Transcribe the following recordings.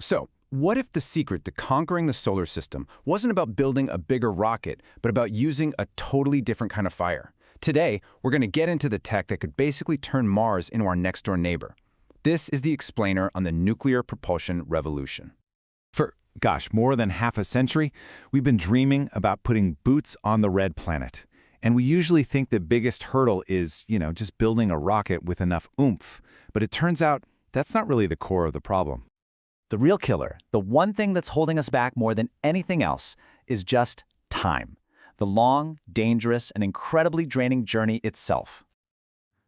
So, what if the secret to conquering the solar system wasn't about building a bigger rocket, but about using a totally different kind of fire? Today, we're going to get into the tech that could basically turn Mars into our next-door neighbor. This is the explainer on the nuclear propulsion revolution. For, gosh, more than half a century, we've been dreaming about putting boots on the red planet. And we usually think the biggest hurdle is, just building a rocket with enough oomph. But it turns out that's not really the core of the problem. The real killer, the one thing that's holding us back more than anything else, is just time. The long, dangerous, and incredibly draining journey itself.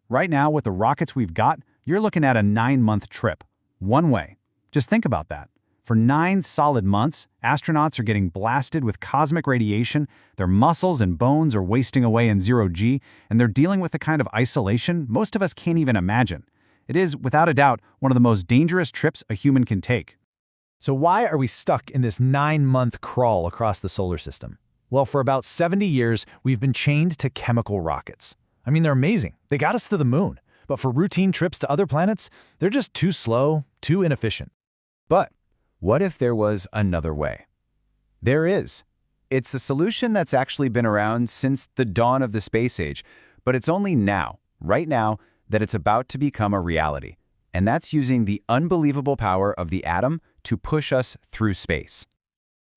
Right now, with the rockets we've got, you're looking at a 9-month trip. One way. Just think about that. For 9 solid months, astronauts are getting blasted with cosmic radiation, their muscles and bones are wasting away in zero-G, and they're dealing with a kind of isolation most of us can't even imagine. It is, without a doubt, one of the most dangerous trips a human can take. So why are we stuck in this 9-month crawl across the solar system? Well, for about 70 years, we've been chained to chemical rockets. I mean, they're amazing. They got us to the moon. But for routine trips to other planets, they're just too slow, too inefficient. But what if there was another way? There is. It's a solution that's actually been around since the dawn of the space age, but it's only now, right now, that it's about to become a reality. And that's using the unbelievable power of the atom to push us through space.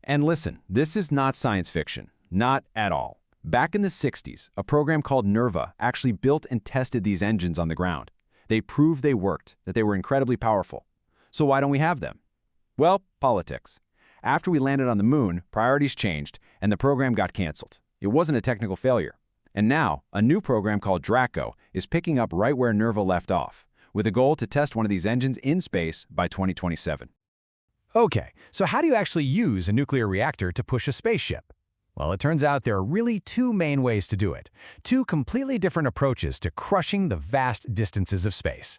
And listen, this is not science fiction. Not at all. Back in the 60s, a program called NERVA actually built and tested these engines on the ground. They proved they worked, that they were incredibly powerful. So why don't we have them? Well, politics. After we landed on the moon, priorities changed, and the program got canceled. It wasn't a technical failure. And now, a new program called DRACO is picking up right where NERVA left off, with a goal to test one of these engines in space by 2027. Okay, so how do you actually use a nuclear reactor to push a spaceship? Well, it turns out there are really 2 main ways to do it. 2 completely different approaches to crushing the vast distances of space.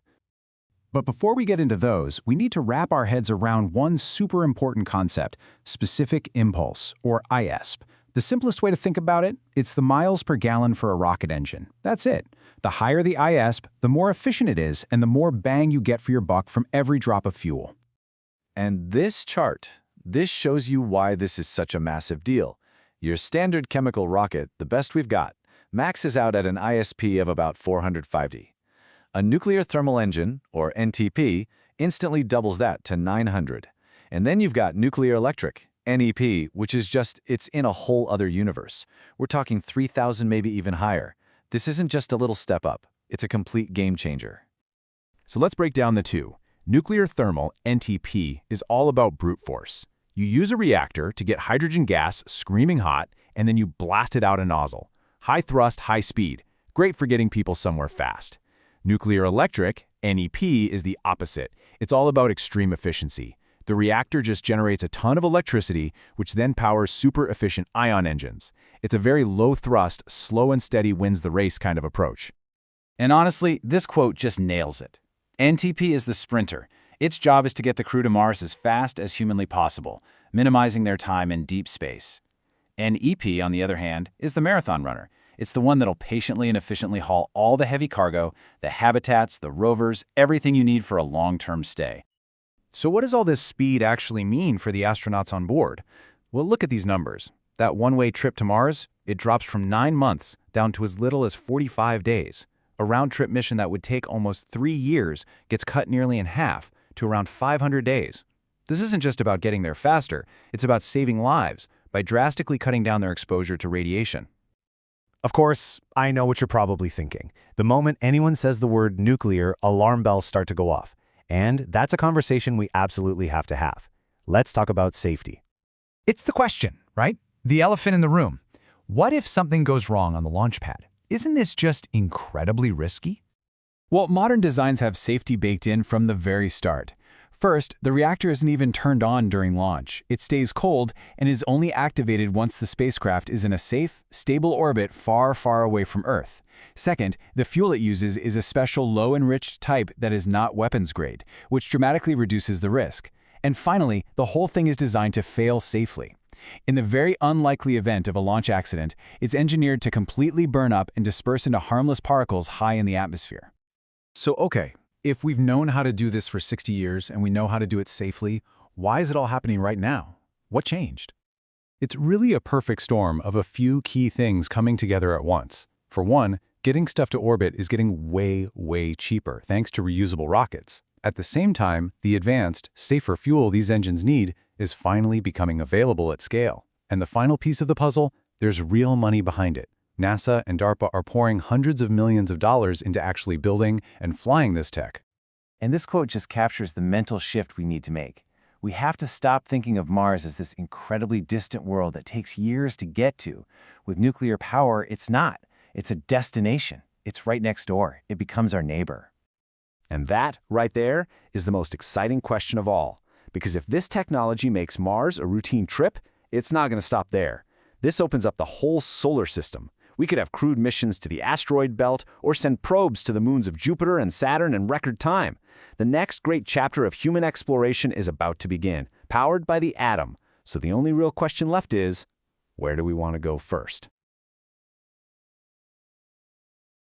But before we get into those, we need to wrap our heads around one super important concept, specific impulse, or ISP. The simplest way to think about it, it's the miles per gallon for a rocket engine. That's it. The higher the ISP, the more efficient it is, and the more bang you get for your buck from every drop of fuel. And this chart, this shows you why this is such a massive deal. Your standard chemical rocket, the best we've got, maxes out at an ISP of about 450. A nuclear thermal engine, or NTP, instantly doubles that to 900. And then you've got nuclear electric, NEP, which is it's in a whole other universe. We're talking 3,000, maybe even higher. This isn't just a little step up. It's a complete game changer. So let's break down the two. Nuclear thermal, NTP, is all about brute force. You use a reactor to get hydrogen gas screaming hot, and then you blast it out a nozzle. High thrust, high speed. Great for getting people somewhere fast. Nuclear electric, NEP, is the opposite. It's all about extreme efficiency. The reactor just generates a ton of electricity, which then powers super efficient ion engines. It's a very low thrust, slow and steady wins the race kind of approach. And honestly, this quote just nails it. NTP is the sprinter. Its job is to get the crew to Mars as fast as humanly possible, minimizing their time in deep space. NEP, on the other hand, is the marathon runner. It's the one that'll patiently and efficiently haul all the heavy cargo, the habitats, the rovers, everything you need for a long-term stay. So what does all this speed actually mean for the astronauts on board? Well, look at these numbers. That one-way trip to Mars, it drops from 9 months down to as little as 45 days. A round-trip mission that would take almost 3 years gets cut nearly in half to around 500 days. This isn't just about getting there faster, it's about saving lives by drastically cutting down their exposure to radiation. Of course, I know what you're probably thinking. The moment anyone says the word nuclear, alarm bells start to go off. And that's a conversation we absolutely have to have. Let's talk about safety. It's the question, right? The elephant in the room. What if something goes wrong on the launch pad? Isn't this just incredibly risky? Well, modern designs have safety baked in from the very start. First, the reactor isn't even turned on during launch. It stays cold and is only activated once the spacecraft is in a safe, stable orbit far, far away from Earth. Second, the fuel it uses is a special low-enriched type that is not weapons-grade, which dramatically reduces the risk. And finally, the whole thing is designed to fail safely. In the very unlikely event of a launch accident, it's engineered to completely burn up and disperse into harmless particles high in the atmosphere. So, okay, if we've known how to do this for 60 years and we know how to do it safely, Why is it all happening right now? What changed? It's really a perfect storm of a few key things coming together at once. For one, getting stuff to orbit is getting way, way cheaper thanks to reusable rockets. At the same time, the advanced, safer fuel these engines need is finally becoming available at scale. And the final piece of the puzzle, there's real money behind it. NASA and DARPA are pouring hundreds of millions of dollars into actually building and flying this tech. And this quote just captures the mental shift we need to make. We have to stop thinking of Mars as this incredibly distant world that takes years to get to. With nuclear power, it's not. It's a destination. It's right next door. It becomes our neighbor. And that, right there, is the most exciting question of all. Because if this technology makes Mars a routine trip, it's not going to stop there. This opens up the whole solar system. We could have crewed missions to the asteroid belt or send probes to the moons of Jupiter and Saturn in record time. The next great chapter of human exploration is about to begin, powered by the atom. So the only real question left is, where do we want to go first?